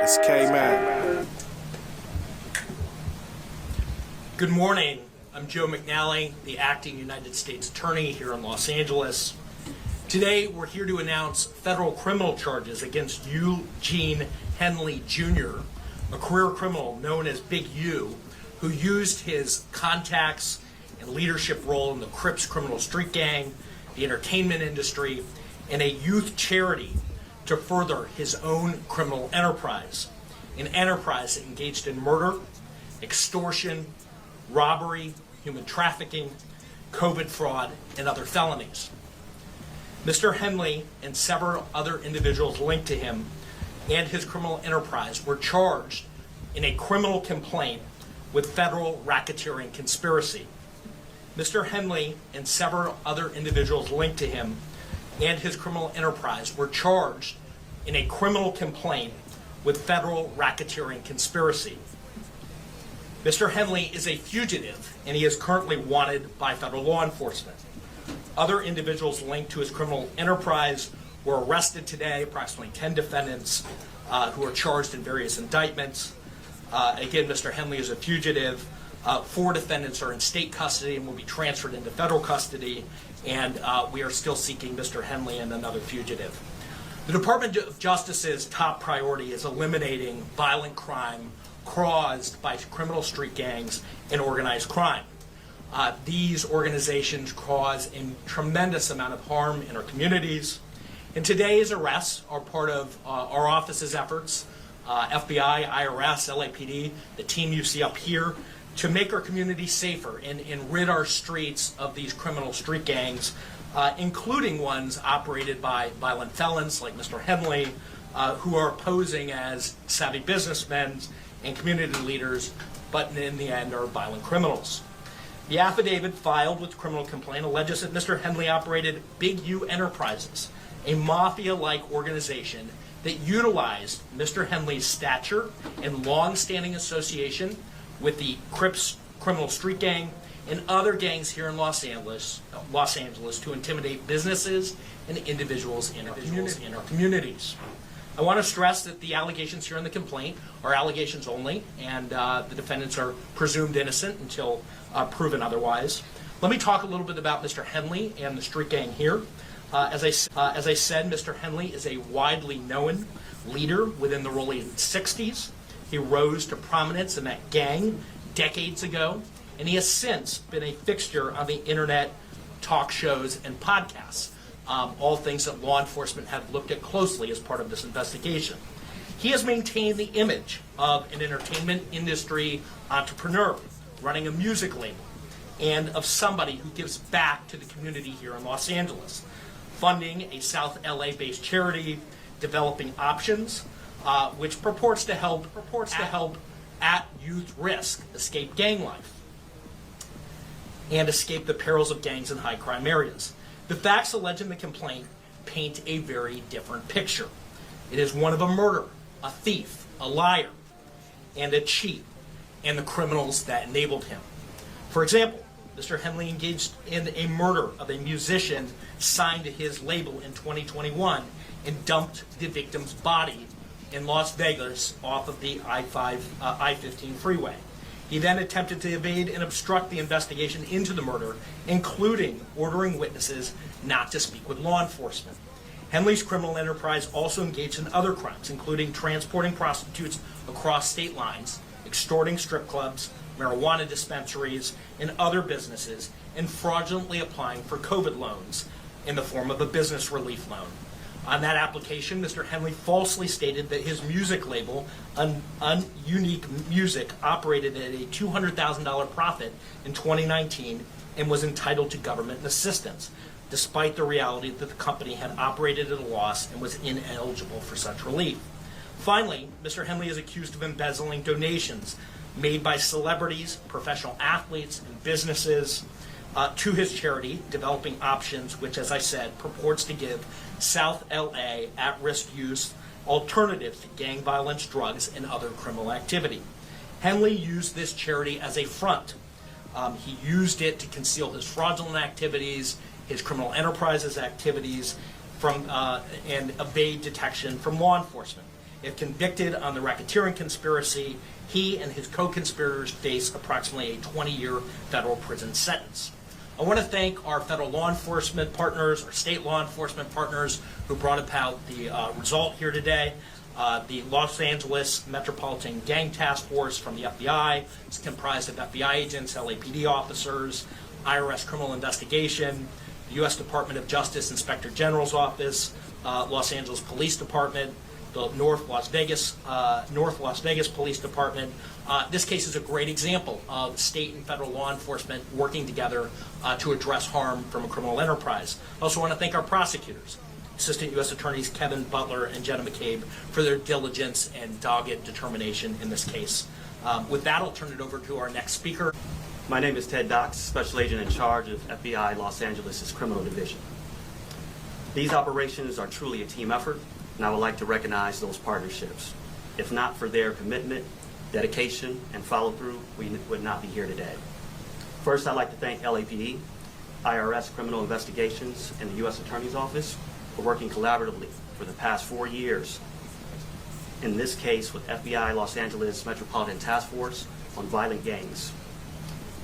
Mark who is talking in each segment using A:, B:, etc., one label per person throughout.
A: It's K-Man.
B: Good morning. I'm Joe McNally, the acting United States Attorney here in Los Angeles. Today, we're here to announce federal criminal charges against Eugene Henley Jr., a career criminal known as Big U, who used his contacts and leadership role in the Crips criminal street gang, the entertainment industry, and a youth charity to further his own criminal enterprise, an enterprise that engaged in murder, extortion, robbery, human trafficking, COVID fraud, and other felonies. Mr. Henley and several other individuals linked to him and his criminal enterprise were charged in a criminal complaint with federal racketeering conspiracy. Mr. Henley and several other individuals linked to him and his criminal enterprise were charged in a criminal complaint with federal racketeering conspiracy. Mr. Henley is a fugitive, and he is currently wanted by federal law enforcement. Other individuals linked to his criminal enterprise were arrested today, approximately 10 defendants who are charged in various indictments. Again, Mr. Henley is a fugitive. 4 defendants are in state custody and will be transferred into federal custody, and we are still seeking Mr. Henley and another fugitive. The Department of Justice's top priority is eliminating violent crime caused by criminal street gangs and organized crime. These organizations cause a tremendous amount of harm in our communities, and today's arrests are part of our office's efforts, FBI, IRS, LAPD, the team you see up here, to make our community safer and rid our streets of these criminal street gangs, including ones operated by violent felons like Mr. Henley, who are posing as savvy businessmen and community leaders, but in the end are violent criminals. The affidavit filed with the criminal complaint alleges that Mr. Henley operated Big U Enterprises, a mafia-like organization that utilized Mr. Henley's stature and long-standing association with the Crips criminal street gang and other gangs here in Los Angeles to intimidate businesses and individuals in our communities. I want to stress that the allegations here in the complaint are allegations only, and the defendants are presumed innocent until proven otherwise. Let me talk a little bit about Mr. Henley and the street gang here. As I said, Mr. Henley is a widely known leader within the early 60s. He rose to prominence in that gang decades ago, and he has since been a fixture on the internet, talk shows, and podcasts, all things that law enforcement have looked at closely as part of this investigation. He has maintained the image of an entertainment industry entrepreneur running a music label and of somebody who gives back to the community here in Los Angeles, funding a South LA-based charity, developing options, which purports to help at youth risk escape gang life and escape the perils of gangs in high crime areas. The facts alleged in the complaint paint a very different picture. It is one of a murderer, a thief, a liar, and a cheat, and the criminals that enabled him. For example, Mr. Henley engaged in a murder of a musician signed to his label in 2021 and dumped the victim's body in Las Vegas off of the I-15 freeway. He then attempted to evade and obstruct the investigation into the murder, including ordering witnesses not to speak with law enforcement. Henley's criminal enterprise also engaged in other crimes, including transporting prostitutes across state lines, extorting strip clubs, marijuana dispensaries, and other businesses, and fraudulently applying for COVID loans in the form of a business relief loan. On that application, Mr. Henley falsely stated that his music label, Unique Music, operated at a $200,000 profit in 2019 and was entitled to government assistance, despite the reality that the company had operated at a loss and was ineligible for such relief. Finally, Mr. Henley is accused of embezzling donations made by celebrities, professional athletes, and businesses to his charity, Developing Options, which, as I said, purports to give South LA at-risk youth alternatives to gang violence, drugs, and other criminal activity. Henley used this charity as a front. He used it to conceal his fraudulent activities, his criminal enterprises activities, and evade detection from law enforcement. If convicted on the racketeering conspiracy, he and his co-conspirators face approximately a 20-year federal prison sentence. I want to thank our federal law enforcement partners, our state law enforcement partners who brought about the result here today. The Los Angeles Metropolitan Gang Task Force from the FBI. It's comprised of FBI agents, LAPD officers, IRS criminal investigation, the U.S. Department of Justice Inspector General's Office, Los Angeles Police Department, the North Las Vegas Police Department. This case is a great example of state and federal law enforcement working together to address harm from a criminal enterprise. I also want to thank our prosecutors, Assistant U.S. Attorneys Kevin Butler and Jenna McCabe, for their diligence and dogged determination in this case. With that, I'll turn it over to our next speaker.
A: My name is Ted Dox, Special Agent in charge of FBI Los Angeles' Criminal Division. These operations are truly a team effort, and I would like to recognize those partnerships. If not for their commitment, dedication, and follow-through, we would not be here today. First, I'd like to thank LAPD, IRS Criminal Investigations, and the U.S. Attorney's Office for working collaboratively for the past 4 years. In this case, with FBI Los Angeles Metropolitan Task Force on violent gangs.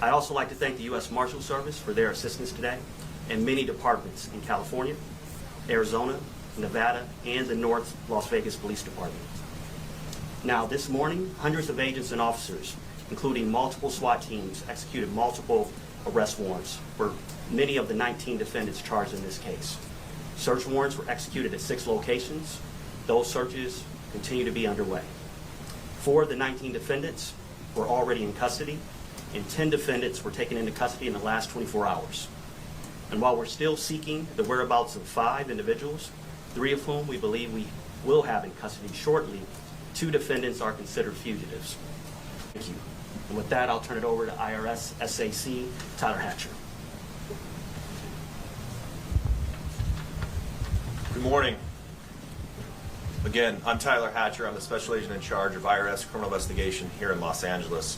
A: I'd also like to thank the U.S. Marshal Service for their assistance today, and many departments in California, Arizona, Nevada, and the North Las Vegas Police Department. Now, this morning, hundreds of agents and officers, including multiple SWAT teams, executed multiple arrest warrants for many of the 19 defendants charged in this case. Search warrants were executed at 6 locations. Those searches continue to be underway. 4 of the 19 defendants were already in custody, and 10 defendants were taken into custody in the last 24 hours. And while we're still seeking the whereabouts of 5 individuals, 3 of whom we believe we will have in custody shortly, 2 defendants are considered fugitives. Thank you. And with that, I'll turn it over to IRS SAC Tyler Hatcher.
C: Good morning. Again, I'm Tyler Hatcher. I'm the Special Agent in charge of IRS Criminal Investigation here in Los Angeles.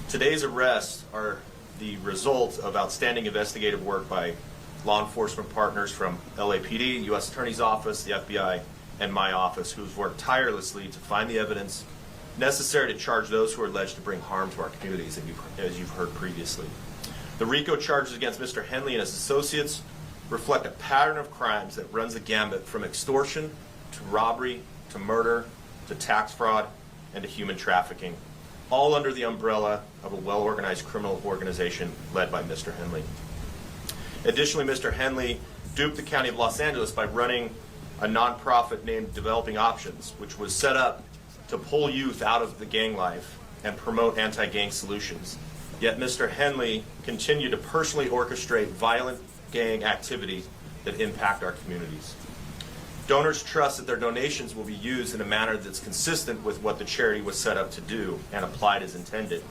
C: Today's arrests are the result of outstanding investigative work by law enforcement partners from LAPD, U.S. Attorney's Office, the FBI, and my office, who's worked tirelessly to find the evidence necessary to charge those who are alleged to bring harm to our communities, as you've heard previously. The Rico charges against Mr. Henley and his associates reflect a pattern of crimes that runs the gambit from extortion to robbery to murder to tax fraud and to human trafficking, all under the umbrella of a well-organized criminal organization led by Mr. Henley. Additionally, Mr. Henley duped the County of Los Angeles by running a nonprofit named Developing Options, which was set up to pull youth out of the gang life and promote anti-gang solutions. Yet Mr. Henley continued to personally orchestrate violent gang activities that impact our communities. Donors trust that their donations will be used in a manner that's consistent with what the charity was set up to do and applied as intended.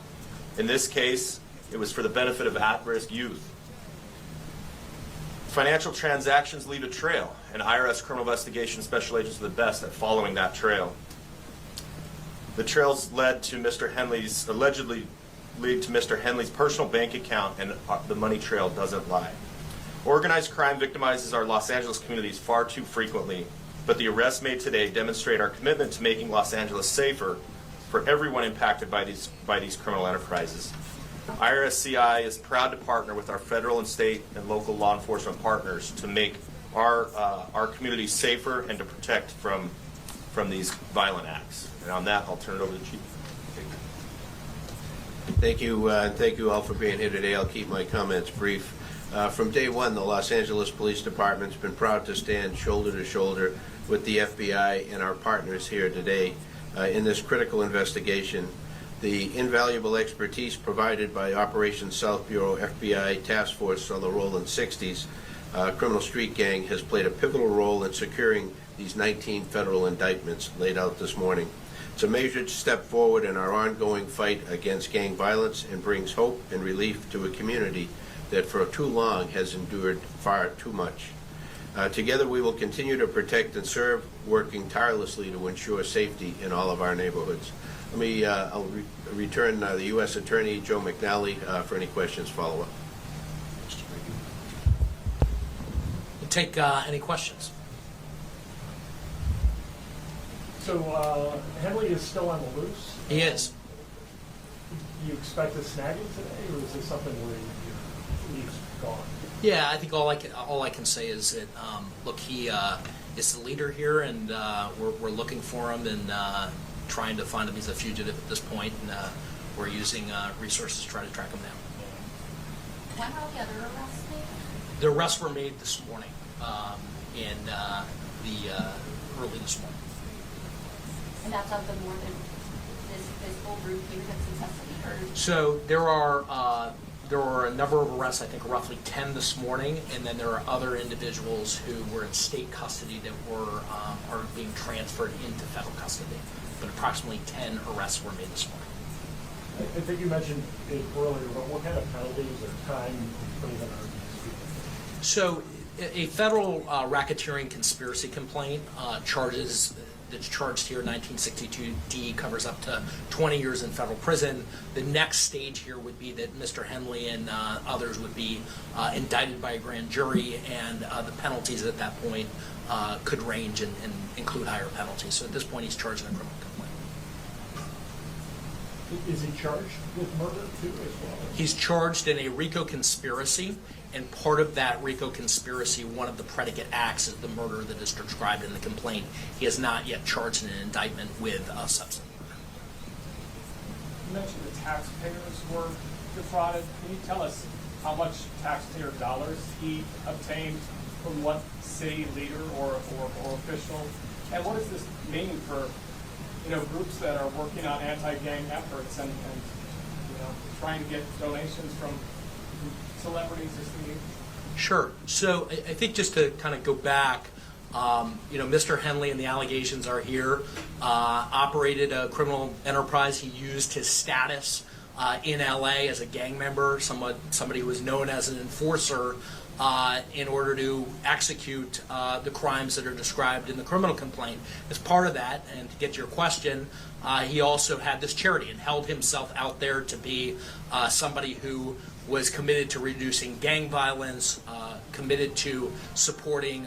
C: In this case, it was for the benefit of at-risk youth. Financial transactions leave a trail, and IRS criminal investigation special agents are the best at following that trail. The trails led to allegedly lead to Mr. Henley's personal bank account, and the money trail doesn't lie. Organized crime victimizes our Los Angeles communities far too frequently, but the arrests made today demonstrate our commitment to making Los Angeles safer for everyone impacted by these criminal enterprises. IRSCI is proud to partner with our federal and state and local law enforcement partners to make our communities safer and to protect from these violent acts. And on that, I'll turn it over to the Chief.
D: Thank you, and thank you all for being here today. I'll keep my comments brief. From day one, the Los Angeles Police Department's been proud to stand shoulder to shoulder with the FBI and our partners here today in this critical investigation. The invaluable expertise provided by Operations South Bureau FBI Task Force on the Rolling 60s criminal street gang has played a pivotal role in securing these 19 federal indictments laid out this morning. It's a measured step forward in our ongoing fight against gang violence and brings hope and relief to a community that for too long has endured far too much. Together we will continue to protect and serve, working tirelessly to ensure safety in all of our neighborhoods. I'll return the U.S. Attorney, Joe McNally, for any questions follow-up.
B: We'll take any questions.
E: So Henley is still on the loose?
B: He is.
E: Do you expect to snag him today, or is this something where he's gone?
B: Yeah, I think all I can say is that look, he is the leader here, and we're looking for him and trying to find him. He's a fugitive at this point, and we're using resources to try to track him down.
F: When were the other arrests made?
B: The arrests were made this morning, early this morning.
F: And that's of the more than this whole group here that's in custody, or?
B: So there are a number of arrests, I think roughly 10 this morning, and then there are other individuals who were in state custody that are being transferred into federal custody. But approximately 10 arrests were made this morning.
E: I think you mentioned it earlier, but what kind of penalties or time imprisonment are these people?
B: So a federal racketeering conspiracy complaint that's charged here, 1962D, covers up to 20 years in federal prison. The next stage here would be that Mr. Henley and others would be indicted by a grand jury, and the penalties at that point could range and include higher penalties. So at this point, he's charged in a criminal complaint.
E: Is he charged with murder too as well?
B: He's charged in a Rico conspiracy, and part of that Rico conspiracy, one of the predicate acts is the murder that is described in the complaint. He has not yet charged in an indictment with a substantive murder.
G: You mentioned the taxpayers were defrauded. Can you tell us how much taxpayer dollars he obtained from what city leader or official? And what does this mean for groups that are working on anti-gang efforts and trying to get donations from celebrities or something?
B: Sure. So I think just to kind of go back, Mr. Henley and the allegations are here, operated a criminal enterprise. He used his status in LA as a gang member, somebody who was known as an enforcer, in order to execute the crimes that are described in the criminal complaint. As part of that, and to get to your question, he also had this charity and held himself out there to be somebody who was committed to reducing gang violence, committed to supporting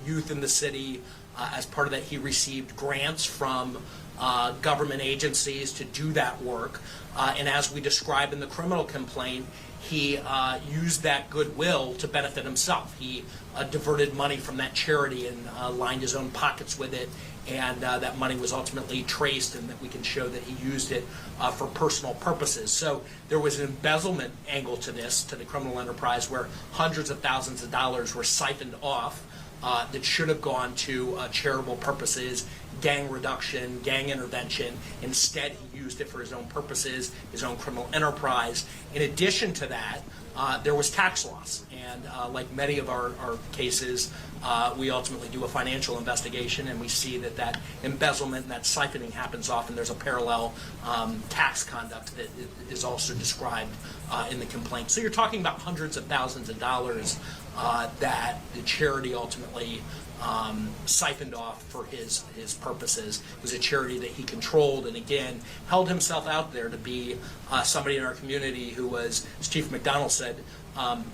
B: youth in the city. As part of that, he received grants from government agencies to do that work. And as we describe in the criminal complaint, he used that goodwill to benefit himself. He diverted money from that charity and lined his own pockets with it, and that money was ultimately traced, and that we can show that he used it for personal purposes. So there was an embezzlement angle to this, to the criminal enterprise, where hundreds of thousands of dollars were siphoned off that should have gone to charitable purposes, gang reduction, gang intervention. Instead, he used it for his own purposes, his own criminal enterprise. In addition to that, there was tax loss. And like many of our cases, we ultimately do a financial investigation, and we see that embezzlement and that siphoning happens often. There's a parallel tax conduct that is also described in the complaint. So you're talking about hundreds of thousands of dollars that the charity ultimately siphoned off for his purposes. It was a charity that he controlled, and again, held himself out there to be somebody in our community who was, as Chief McDonald said,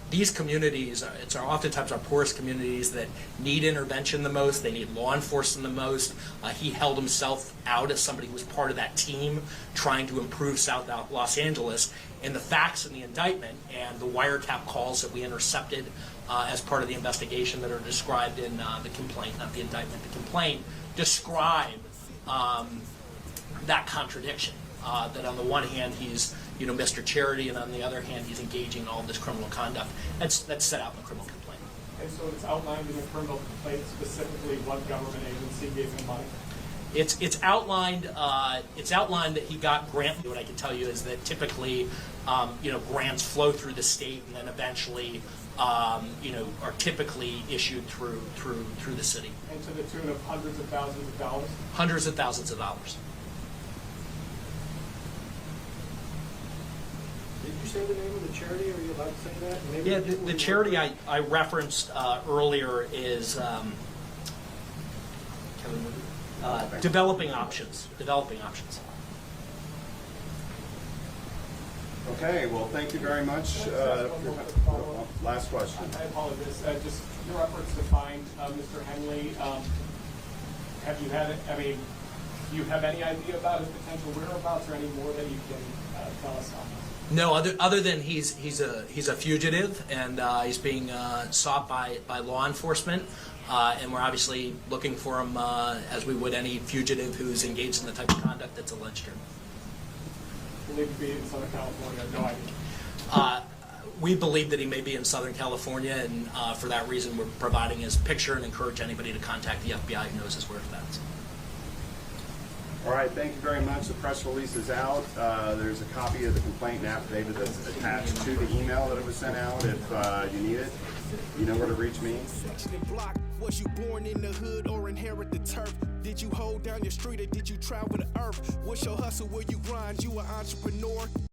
B: these communities, it's oftentimes our poorest communities that need intervention the most, they need law enforcement the most. He held himself out as somebody who was part of that team trying to improve South Los Angeles. And the facts in the indictment and the wiretap calls that we intercepted as part of the investigation that are described in the complaint, not the indictment, the complaint, describe that contradiction. That on the one hand he's Mr. Charity, and on the other hand he's engaging in all this criminal conduct. That's set out in the criminal complaint.
G: And so it's outlined in the criminal complaint specifically what government agency gave him money?
B: It's outlined. It's outlined that he got grant. What I can tell you is that typically, grants flow through the state and then eventually, are typically issued through the city.
G: And to the tune of hundreds of thousands of dollars?
B: Hundreds of thousands of dollars.
E: Did you say the name of the charity, or are you allowed to say that? Maybe
B: Yeah, the charity I referenced earlier is Developing Options. Developing Options.
H: Okay, well, thank you very much. Last question.
G: I apologize. Just your efforts to find Mr. Henley. Have you had, Do you have any idea about his potential whereabouts or any more that you can tell us on this?
B: No, other than he's a fugitive and he's being sought by law enforcement, and we're obviously looking for him as we would any fugitive who's engaged in the type of conduct that's alleged here.
G: Believe to be in Southern California. No idea.
B: We believe that he may be in Southern California, and for that reason, we're providing his picture and encourage anybody to contact the FBI who knows his whereabouts.
H: All right, thank you very much. The press release is out. There's a copy of the complaint and affidavit that's attached to the email that it was sent out. If you need it, you know where to reach me.
I: Section and block. Was you born in the hood or inherit the turf? Did you hold down your street or did you travel the earth? What's your hustle? Where you grind? You an entrepreneur?